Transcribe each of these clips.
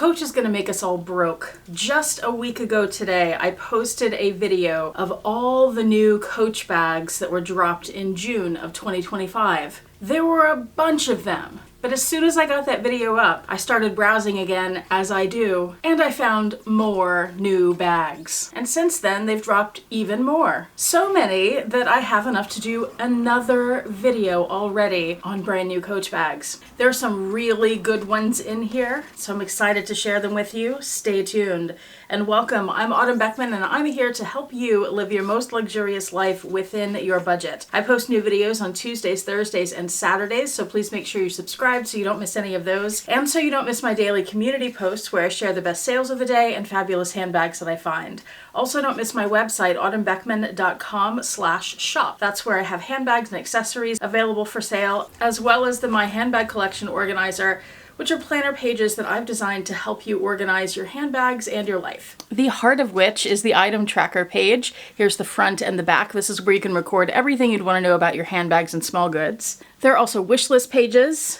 Coach is gonna make us all broke. Just a week ago today, I posted a video of all the new Coach bags that were dropped in June of 2025. There were a bunch of them. But as soon as I got that video up, I started browsing again, as I do, and I found more new bags. And since then, they've dropped even more. So many that I have enough to do another video already on brand new Coach bags. There are some really good ones in here, so I'm excited to share them with you. Stay tuned. And welcome, I'm Autumn Beckman, and I'm here to help you live your most luxurious life within your budget. I post new videos on Tuesdays, Thursdays, and Saturdays, so please make sure you subscribe so you don't miss any of those, and so you don't miss my daily community posts where I share the best sales of the day and fabulous handbags that I find. Also, don't miss my website, autumnbeckman.com/shop. That's where I have handbags and accessories available for sale, as well as the My Handbag Collection Organizer, which are planner pages that I've designed to help you organize your handbags and your life. The heart of which is the item tracker page. Here's the front and the back. This is where you can record everything you'd want to know about your handbags and small goods. There are also wish list pages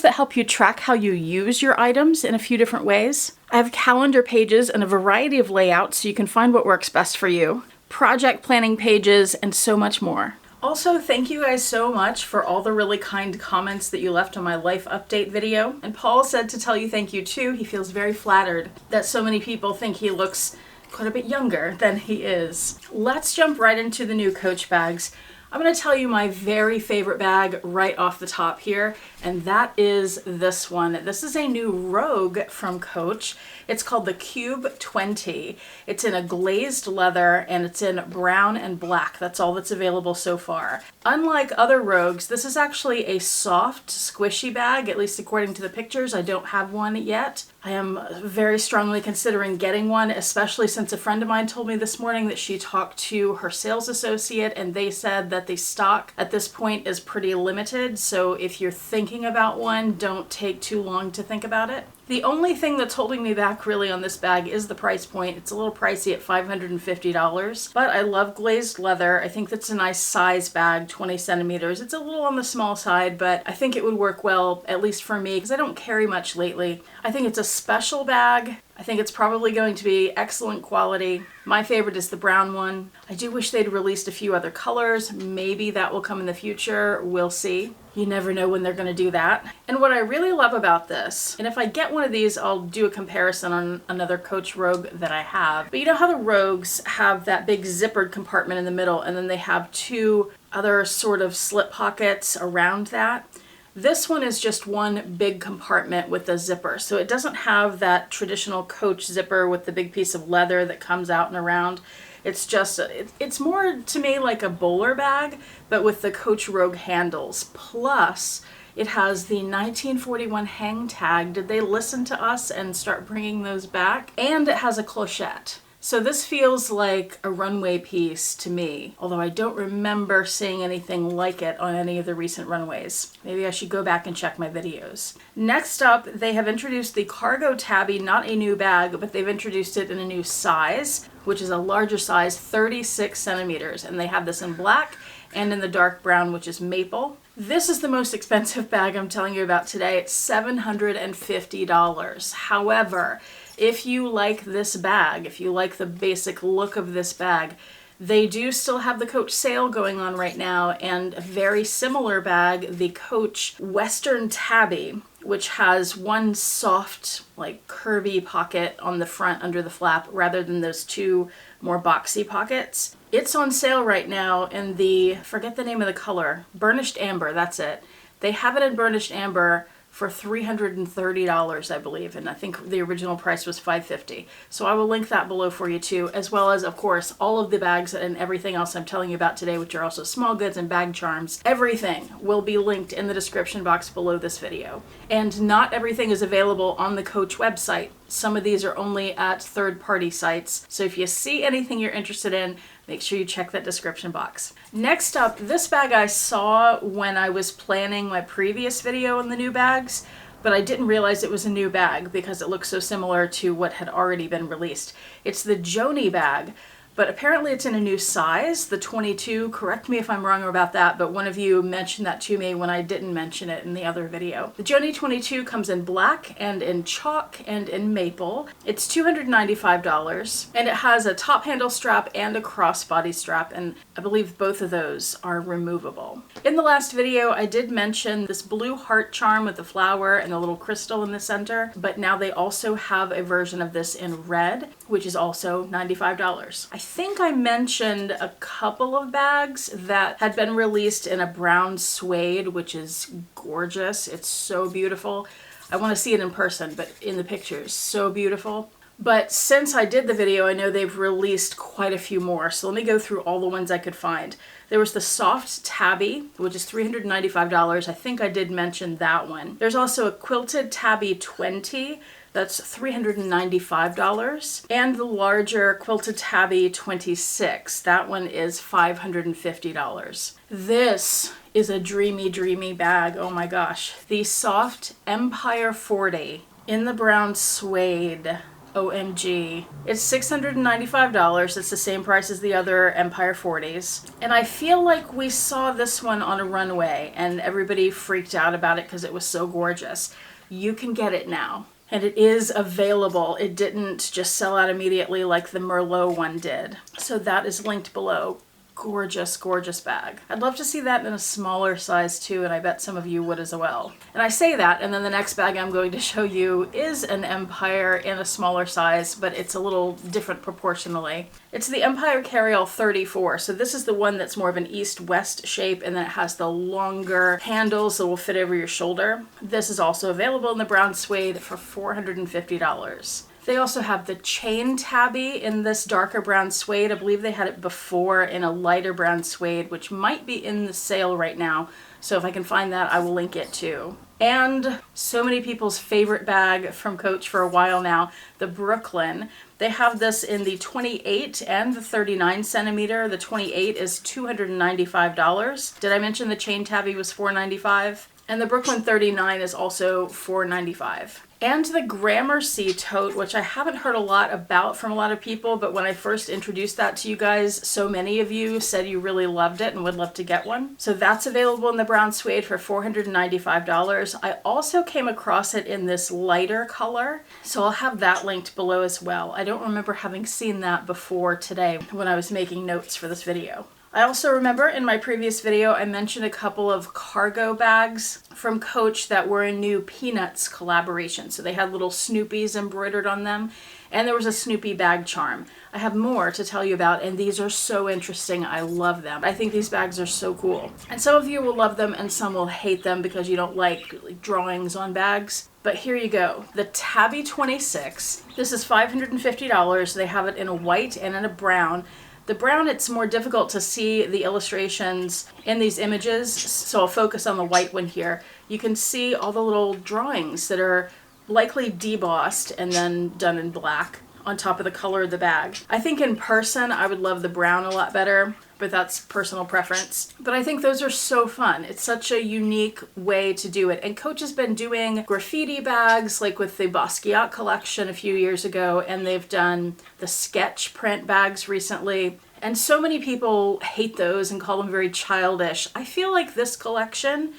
that help you track how you use your items in a few different ways. I have calendar pages and a variety of layouts so you can find what works best for you, project planning pages, and so much more. Also, thank you guys so much for all the really kind comments that you left on my life update video. And Paul said to tell you thank you too. He feels very flattered that so many people think he looks quite a bit younger than he is. Let's jump right into the new Coach bags. I'm going to tell you my very favorite bag right off the top here, and that is this one. This is a new Rogue from Coach. It's called the Cube 20. It's in a glazed leather and it's in brown and black. That's all that's available so far. Unlike other Rogues, this is actually a soft, squishy bag, at least according to the pictures. I don't have one yet. I am very strongly considering getting one, especially since a friend of mine told me this morning that she talked to her sales associate and they said that the stock at this point is pretty limited. So if you're thinking about one, don't take too long to think about it. The only thing that's holding me back really on this bag is the price point. It's a little pricey at $550, but I love glazed leather. I think that's a nice size bag, 20 centimeters. It's a little on the small side, but I think it would work well, at least for me, because I don't carry much lately. I think it's a special bag. I think it's probably going to be excellent quality. My favorite is the brown one. I do wish they'd released a few other colors. Maybe that will come in the future. We'll see. You never know when they're going to do that. And what I really love about this, and if I get one of these, I'll do a comparison on another Coach Rogue that I have. But you know how the Rogues have that big zippered compartment in the middle, and then they have two other sort of slip pockets around that? This one is just one big compartment with a zipper. So it doesn't have that traditional Coach zipper with the big piece of leather that comes out and around. It's just, it's more to me like a bowler bag, but with the Coach Rogue handles. Plus, it has the 1941 hang tag. Did they listen to us and start bringing those back? And it has a clochette. So this feels like a runway piece to me, although I don't remember seeing anything like it on any of the recent runways. Maybe I should go back and check my videos. Next up, they have introduced the cargo tabby, not a new bag, but they've introduced it in a new size, which is a larger size, 36 centimeters. And they have this in black and in the dark brown, which is maple. This is the most expensive bag I'm telling you about today. It's $750. However, if you like this bag, if you like the basic look of this bag, they do still have the Coach sale going on right now, and a very similar bag, the Coach Western Tabby, which has one soft, like curvy pocket on the front under the flap rather than those two more boxy pockets. It's on sale right now in the, forget the name of the color, burnished amber, that's it. They have it in burnished amber for $330, I believe, and I think the original price was $550. So I will link that below for you too, as well as, of course, all of the bags and everything else I'm telling you about today, which are also small goods and bag charms. Everything will be linked in the description box below this video. And not everything is available on the Coach website. Some of these are only at third-party sites. So if you see anything you're interested in, make sure you check that description box. Next up, this bag I saw when I was planning my previous video on the new bags, but I didn't realize it was a new bag because it looks so similar to what had already been released. It's the Joni bag. but apparently it's in a new size, the 22. Correct me if I'm wrong about that, but one of you mentioned that to me when I didn't mention it in the other video. The Joni 22 comes in black and in chalk and in maple. It's $295, and it has a top handle strap and a crossbody strap, and I believe both of those are removable. In the last video, I did mention this blue heart charm with the flower and the little crystal in the center, but now they also have a version of this in red, which is also $95. I think I mentioned a couple of bags that had been released in a brown suede, which is gorgeous. It's so beautiful. I want to see it in person, but in the pictures, so beautiful. But since I did the video, I know they've released quite a few more. So let me go through all the ones I could find. There was the soft tabby, which is $395. I think I did mention that one. There's also a quilted tabby 20. That's $395. And the larger quilted tabby 26. That one is $550. This is a dreamy, dreamy bag. Oh my gosh. The soft Empire 40 in the brown suede. OMG. It's $695. It's the same price as the other Empire 40s. And I feel like we saw this one on a runway and everybody freaked out about it because it was so gorgeous. You can get it now. And it is available. It didn't just sell out immediately like the Merlot one did. So that is linked below. Gorgeous, gorgeous bag. I'd love to see that in a smaller size too, and I bet some of you would as well. And I say that, and then the next bag I'm going to show you is an Empire in a smaller size, but it's a little different proportionally. It's the Empire Carryall 34, so this is the one that's more of an east-west shape, and then it has the longer handles that will fit over your shoulder. This is also available in the brown suede for $450. They also have the chain tabby in this darker brown suede. I believe they had it before in a lighter brown suede, which might be in the sale right now. So if I can find that, I will link it too. And so many people's favorite bag from Coach for a while now, the Brooklyn. They have this in the 28 and the 39 centimeter. The 28 is $295. Did I mention the chain tabby was $495? And the Brooklyn 39 is also $495. And the Gramercy tote, which I haven't heard a lot about from a lot of people, but when I first introduced that to you guys, so many of you said you really loved it and would love to get one. So that's available in the brown suede for $495. I also came across it in this lighter color, so I'll have that linked below as well. I don't remember having seen that before today when I was making notes for this video. I also remember in my previous video I mentioned a couple of cargo bags from Coach that were a new Peanuts collaboration. So they had little Snoopies embroidered on them, and there was a Snoopy bag charm. I have more to tell you about, and these are so interesting. I love them. I think these bags are so cool. And some of you will love them and some will hate them because you don't like drawings on bags. But here you go. The Tabby 26. This is $550. They have it in a white and in a brown. The brown, it's more difficult to see the illustrations in these images, so I'll focus on the white one here. You can see all the little drawings that are likely debossed and then done in black on top of the color of the bag. I think in person I would love the brown a lot better, but that's personal preference. But I think those are so fun. It's such a unique way to do it. And Coach has been doing graffiti bags, like with the Basquiat collection a few years ago, and they've done the sketch print bags recently. And so many people hate those and call them very childish. I feel like this collection,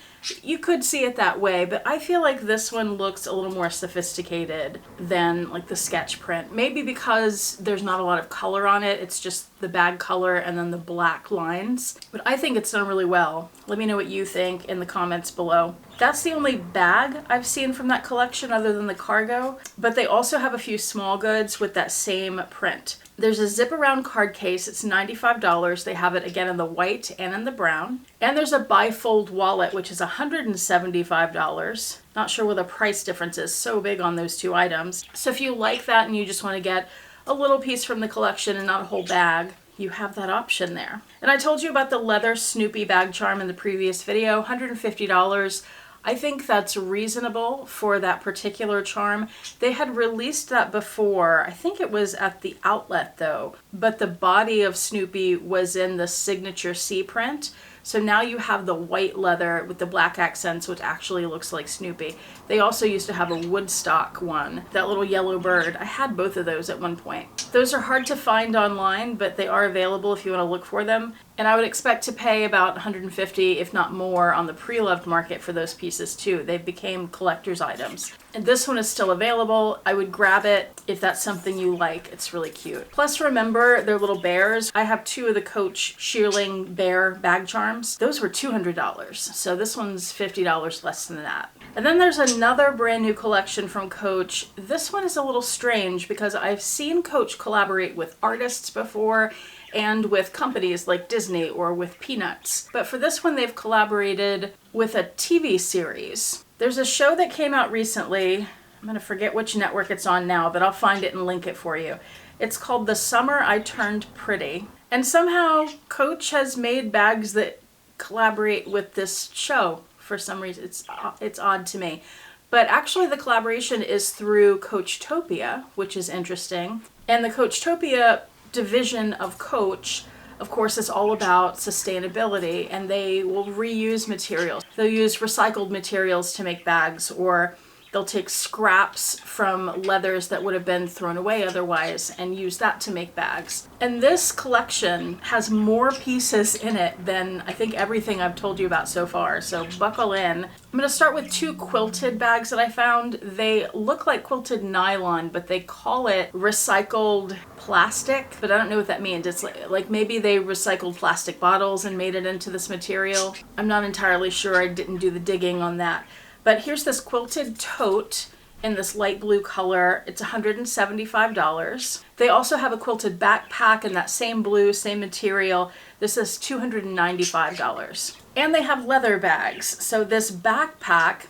you could see it that way, but I feel like this one looks a little more sophisticated than like the sketch print. Maybe because there's not a lot of color on it. It's just the bag color and then the black lines. But I think it's done really well. Let me know what you think in the comments below. That's the only bag I've seen from that collection other than the cargo, but they also have a few small goods with that same print. There's a zip around card case. It's $95. They have it again in the white and in the brown. And there's a bifold wallet, which is $175. Not sure what the price difference is. So big on those two items. So if you like that and you just want to get a little piece from the collection and not a whole bag, you have that option there. And I told you about the leather Snoopy bag charm in the previous video, $150. I think that's reasonable for that particular charm. They had released that before. I think it was at the outlet though, but the body of Snoopy was in the signature C print. So now you have the white leather with the black accents, which actually looks like Snoopy. They also used to have a Woodstock one, that little yellow bird. I had both of those at one point. Those are hard to find online, but they are available if you want to look for them. And I would expect to pay about $150, if not more, on the Preloved market for those pieces too. They became collector's items. And this one is still available. I would grab it if that's something you like. It's really cute. Plus remember, they're little bears. I have 2 of the Coach shearling bear bag charms. Those were $200. So this one's $50 less than that. And then there's another brand new collection from Coach. This one is a little strange because I've seen Coach collaborate with artists before and with companies like Disney or with Peanuts. But for this one, they've collaborated with a TV series. There's a show that came out recently. I'm gonna forget which network it's on now, but I'll find it and link it for you. It's called The Summer I Turned Pretty. And somehow Coach has made bags that collaborate with this show for some reason. It's odd to me. But actually the collaboration is through Coachtopia, which is interesting. And the Coachtopia division of Coach, of course, is all about sustainability, and they will reuse materials. They'll use recycled materials to make bags, or they'll take scraps from leathers that would have been thrown away otherwise and use that to make bags. And this collection has more pieces in it than I think everything I've told you about so far, so buckle in. I'm going to start with 2 quilted bags that I found. They look like quilted nylon, but they call it recycled plastic, but I don't know what that means. It's like maybe they recycled plastic bottles and made it into this material. I'm not entirely sure. I didn't do the digging on that. But here's this quilted tote in this light blue color. It's $175. They also have a quilted backpack in that same blue, same material. This is $295. And they have leather bags. So this backpack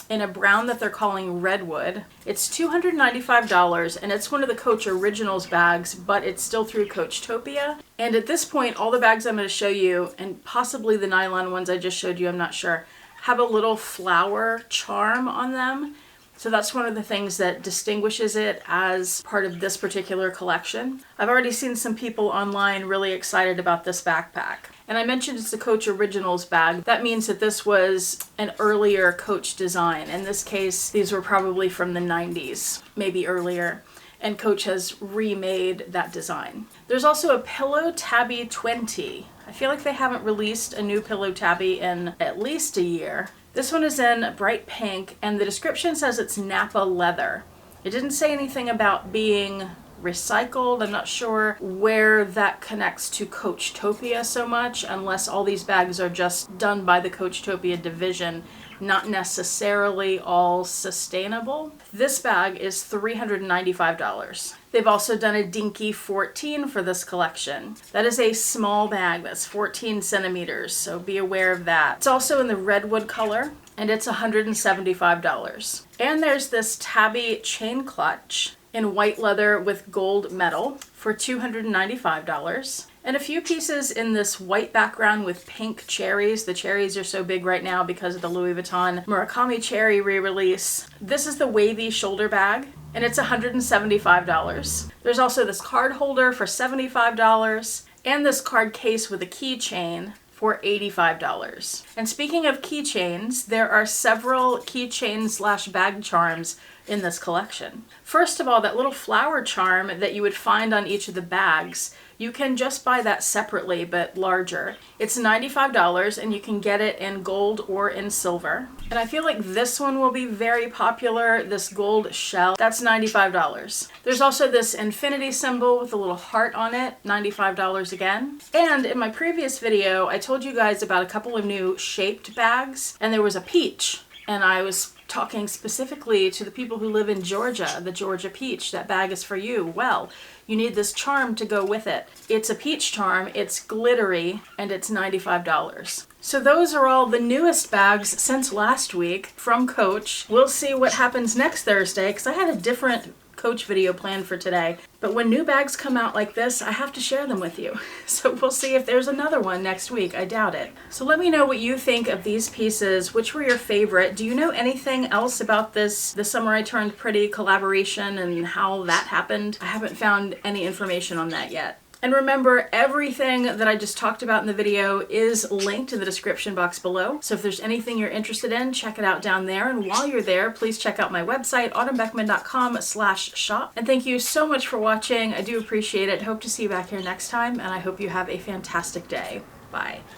in a brown that they're calling Redwood, it's $295, and it's one of the Coach Originals bags, but it's still through Coachtopia. And at this point, all the bags I'm going to show you, and possibly the nylon ones I just showed you, I'm not sure, have a little flower charm on them. So that's one of the things that distinguishes it as part of this particular collection. I've already seen some people online really excited about this backpack. And I mentioned it's the Coach Originals bag. That means that this was an earlier Coach design. In this case, these were probably from the 90s, maybe earlier. And Coach has remade that design. There's also a Pillow Tabby 20. I feel like they haven't released a new Pillow Tabby in at least a year. This one is in bright pink, and the description says it's Napa leather. It didn't say anything about being recycled. I'm not sure where that connects to Coachtopia so much, unless all these bags are just done by the Coachtopia division, not necessarily all sustainable. This bag is $395. They've also done a Dinky 14 for this collection. That is a small bag, that's 14 centimeters, so be aware of that. It's also in the Redwood color, and it's $175. And there's this Tabby chain clutch in white leather with gold metal for $295. And a few pieces in this white background with pink cherries. The cherries are so big right now because of the Louis Vuitton Murakami cherry re-release. This is the wavy shoulder bag, and it's $175. There's also this card holder for $75, and this card case with a keychain for $85. And speaking of keychains, there are several keychain / bag charms in this collection. First of all, that little flower charm that you would find on each of the bags, you can just buy that separately but larger. It's $95, and you can get it in gold or in silver. And I feel like this one will be very popular, this gold shell. That's $95. There's also this infinity symbol with a little heart on it, $95 again. And in my previous video, I told you guys about a couple of new shaped bags, and there was a peach. And I was talking specifically to the people who live in Georgia, the Georgia peach. That bag is for you. Well, you need this charm to go with it. It's a peach charm, it's glittery, and it's $95. So those are all the newest bags since last week from Coach. We'll see what happens next Thursday, because I had a different Coach video planned for today. But when new bags come out like this, I have to share them with you. So we'll see if there's another one next week. I doubt it. So let me know what you think of these pieces. Which were your favorite? Do you know anything else about this The Summer I Turned Pretty collaboration and how that happened? I haven't found any information on that yet. And remember, everything that I just talked about in the video is linked in the description box below. So if there's anything you're interested in, check it out down there. And while you're there, please check out my website, autumnbeckman.com/shop. And thank you so much for watching. I do appreciate it. Hope to see you back here next time, and I hope you have a fantastic day. Bye.